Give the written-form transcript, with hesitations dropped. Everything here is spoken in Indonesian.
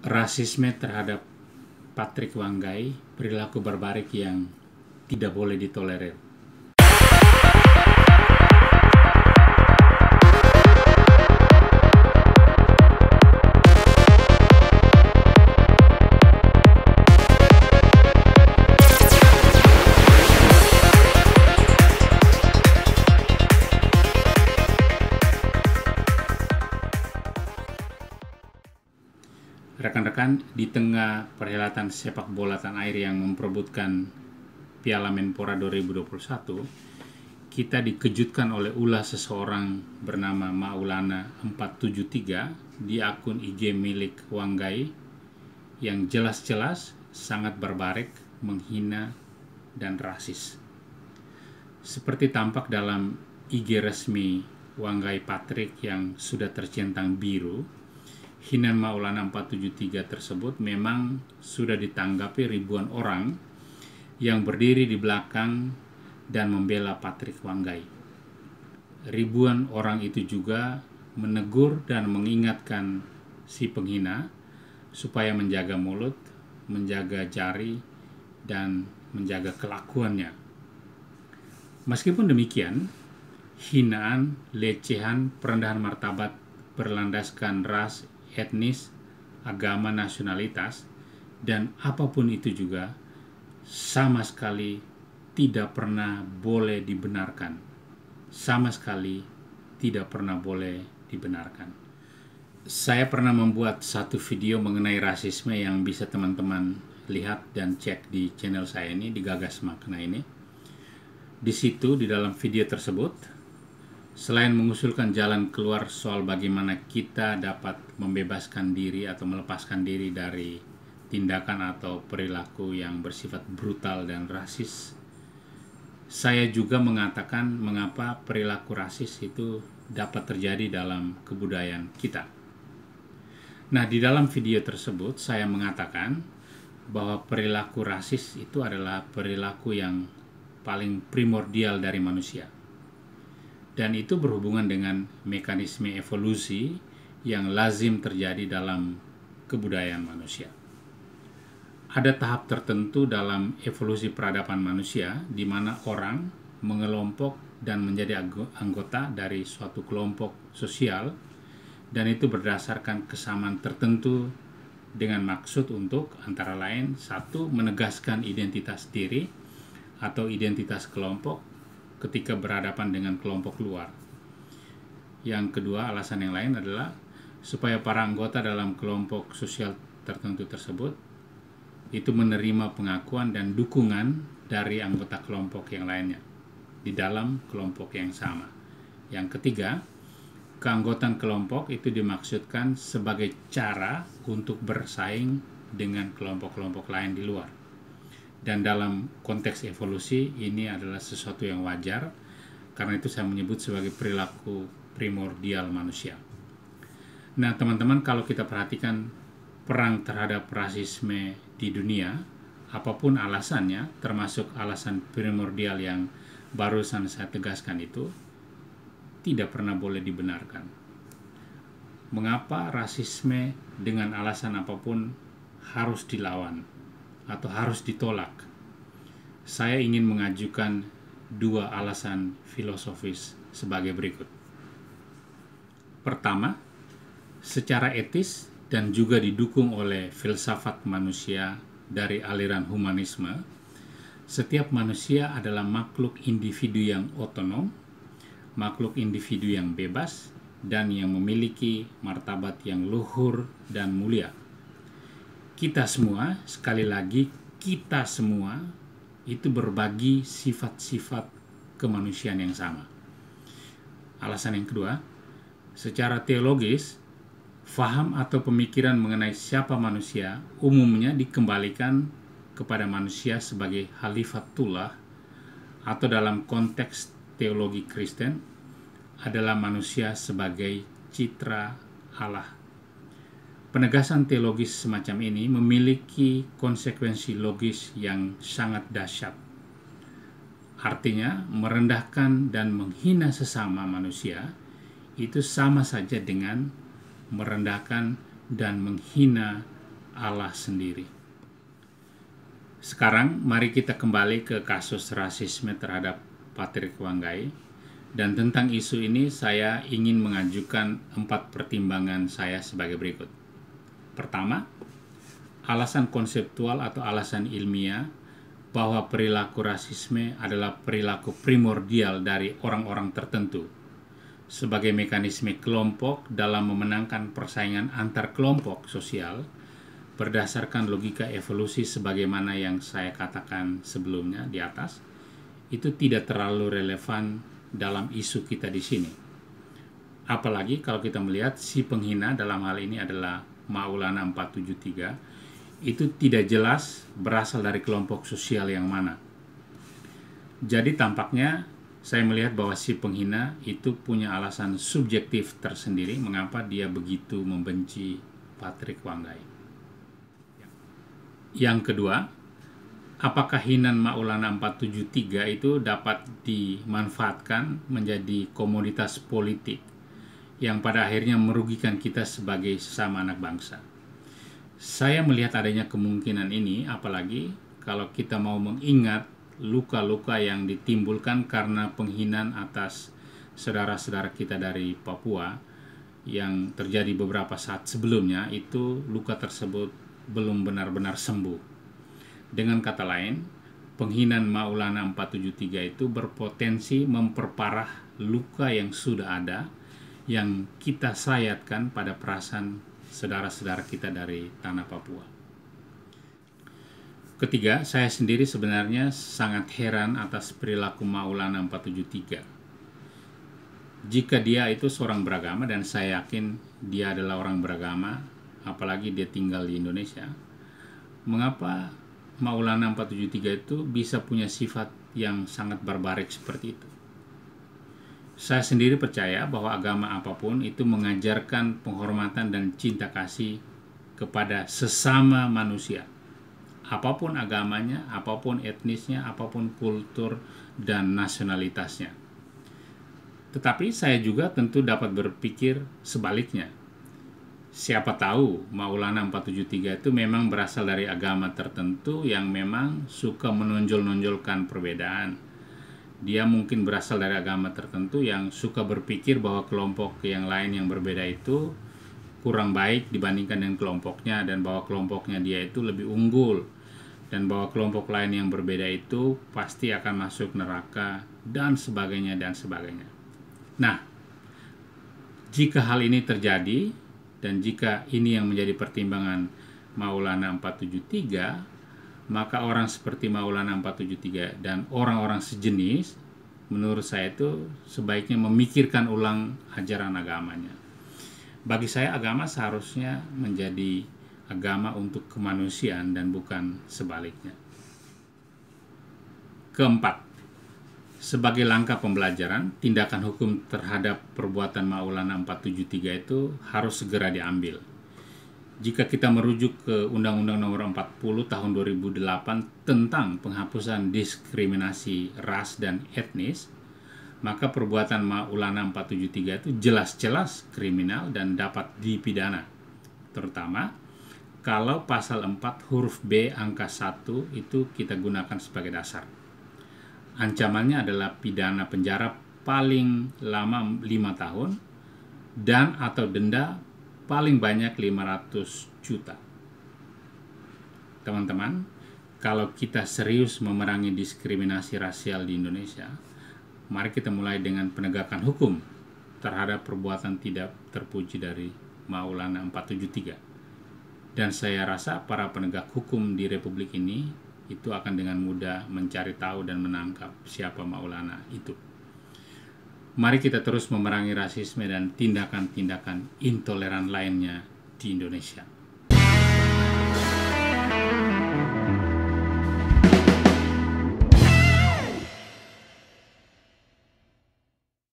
Rasisme terhadap Patrick Wanggai, perilaku barbarik yang tidak boleh ditolerir. Rekan-rekan, di tengah perhelatan sepak bola tanah air yang memperebutkan Piala Menpora 2021, kita dikejutkan oleh ulah seseorang bernama Maulana 473 di akun IG milik Wanggai yang jelas-jelas sangat barbarik, menghina, dan rasis. Seperti tampak dalam IG resmi Wanggai Patrick yang sudah tercentang biru, hinaan Maulana 473 tersebut memang sudah ditanggapi ribuan orang yang berdiri di belakang dan membela Patrick Wanggai. Ribuan orang itu juga menegur dan mengingatkan si penghina supaya menjaga mulut, menjaga jari, dan menjaga kelakuannya. Meskipun demikian, hinaan, lecehan, perendahan martabat berlandaskan ras, etnis, agama, nasionalitas, dan apapun itu juga sama sekali tidak pernah boleh dibenarkan. Sama sekali tidak pernah boleh dibenarkan. Saya pernah membuat satu video mengenai rasisme yang bisa teman-teman lihat dan cek di channel saya ini, di Gagas Makna ini. Di situ, di dalam video tersebut, selain mengusulkan jalan keluar soal bagaimana kita dapat membebaskan diri atau melepaskan diri dari tindakan atau perilaku yang bersifat brutal dan rasis, saya juga mengatakan mengapa perilaku rasis itu dapat terjadi dalam kebudayaan kita. Nah, di dalam video tersebut saya mengatakan bahwa perilaku rasis itu adalah perilaku yang paling primordial dari manusia. Dan itu berhubungan dengan mekanisme evolusi yang lazim terjadi dalam kebudayaan manusia. Ada tahap tertentu dalam evolusi peradaban manusia di mana orang mengelompok dan menjadi anggota dari suatu kelompok sosial, dan itu berdasarkan kesamaan tertentu dengan maksud untuk antara lain, satu, menegaskan identitas diri atau identitas kelompok ketika berhadapan dengan kelompok luar. Yang kedua, alasan yang lain adalah supaya para anggota dalam kelompok sosial tertentu tersebut itu menerima pengakuan dan dukungan dari anggota kelompok yang lainnya di dalam kelompok yang sama. Yang ketiga, keanggotaan kelompok itu dimaksudkan sebagai cara untuk bersaing dengan kelompok-kelompok lain di luar. Dan dalam konteks evolusi ini adalah sesuatu yang wajar, karena itu saya menyebut sebagai perilaku primordial manusia. Nah teman-teman, kalau kita perhatikan perang terhadap rasisme di dunia, apapun alasannya, termasuk alasan primordial yang barusan saya tegaskan itu, tidak pernah boleh dibenarkan. Mengapa rasisme dengan alasan apapun harus dilawan atau harus ditolak? Saya ingin mengajukan dua alasan filosofis sebagai berikut. Pertama, secara etis dan juga didukung oleh filsafat manusia dari aliran humanisme, setiap manusia adalah makhluk individu yang otonom, makhluk individu yang bebas, dan yang memiliki martabat yang luhur dan mulia. Kita semua, sekali lagi, kita semua itu berbagi sifat-sifat kemanusiaan yang sama. Alasan yang kedua, secara teologis, faham atau pemikiran mengenai siapa manusia umumnya dikembalikan kepada manusia sebagai khalifatullah, atau dalam konteks teologi Kristen adalah manusia sebagai citra Allah. Penegasan teologis semacam ini memiliki konsekuensi logis yang sangat dahsyat. Artinya, merendahkan dan menghina sesama manusia itu sama saja dengan merendahkan dan menghina Allah sendiri. Sekarang mari kita kembali ke kasus rasisme terhadap Patrick Wanggai, dan tentang isu ini saya ingin mengajukan 4 pertimbangan saya sebagai berikut. Pertama, alasan konseptual atau alasan ilmiah bahwa perilaku rasisme adalah perilaku primordial dari orang-orang tertentu sebagai mekanisme kelompok dalam memenangkan persaingan antar kelompok sosial berdasarkan logika evolusi sebagaimana yang saya katakan sebelumnya di atas, itu tidak terlalu relevan dalam isu kita di sini. Apalagi kalau kita melihat si penghina dalam hal ini adalah Maulana 473, itu tidak jelas berasal dari kelompok sosial yang mana. Jadi tampaknya saya melihat bahwa si penghina itu punya alasan subjektif tersendiri mengapa dia begitu membenci Patrick Wanggai. Yang kedua, apakah hinan Maulana 473 itu dapat dimanfaatkan menjadi komoditas politik yang pada akhirnya merugikan kita sebagai sesama anak bangsa? Saya melihat adanya kemungkinan ini, apalagi kalau kita mau mengingat luka-luka yang ditimbulkan karena penghinaan atas saudara-saudara kita dari Papua yang terjadi beberapa saat sebelumnya. Itu luka tersebut belum benar-benar sembuh. Dengan kata lain, penghinaan Maulana 473 itu berpotensi memperparah luka yang sudah ada, yang kita sayatkan pada perasaan saudara-saudara kita dari tanah Papua. Ketiga, saya sendiri sebenarnya sangat heran atas perilaku Maulana 473. Jika dia itu seorang beragama, dan saya yakin dia adalah orang beragama, apalagi dia tinggal di Indonesia, mengapa Maulana 473 itu bisa punya sifat yang sangat barbarik seperti itu? Saya sendiri percaya bahwa agama apapun itu mengajarkan penghormatan dan cinta kasih kepada sesama manusia. Apapun agamanya, apapun etnisnya, apapun kultur dan nasionalitasnya. Tetapi saya juga tentu dapat berpikir sebaliknya. Siapa tahu Maulana 473 itu memang berasal dari agama tertentu yang memang suka menonjol-nonjolkan perbedaan. Dia mungkin berasal dari agama tertentu yang suka berpikir bahwa kelompok yang lain yang berbeda itu kurang baik dibandingkan dengan kelompoknya, dan bahwa kelompoknya dia itu lebih unggul, dan bahwa kelompok lain yang berbeda itu pasti akan masuk neraka, dan sebagainya dan sebagainya. Nah, jika hal ini terjadi, dan jika ini yang menjadi pertimbangan Maulana 473, maka orang seperti Maulana 473 dan orang-orang sejenis, menurut saya itu sebaiknya memikirkan ulang ajaran agamanya. Bagi saya, agama seharusnya menjadi agama untuk kemanusiaan dan bukan sebaliknya. Keempat, sebagai langkah pembelajaran, tindakan hukum terhadap perbuatan Maulana 473 itu harus segera diambil. Jika kita merujuk ke Undang-Undang Nomor 40 Tahun 2008 tentang penghapusan diskriminasi ras dan etnis, maka perbuatan Maulana 473 itu jelas-jelas kriminal dan dapat dipidana. Terutama kalau pasal 4 huruf B angka 1 itu kita gunakan sebagai dasar. Ancamannya adalah pidana penjara paling lama 5 tahun dan atau denda paling banyak 500 juta. Teman-teman, kalau kita serius memerangi diskriminasi rasial di Indonesia, mari kita mulai dengan penegakan hukum terhadap perbuatan tidak terpuji dari Maulana 473. Dan saya rasa para penegak hukum di Republik ini itu akan dengan mudah mencari tahu dan menangkap siapa Maulana itu. Mari kita terus memerangi rasisme dan tindakan-tindakan intoleran lainnya di Indonesia.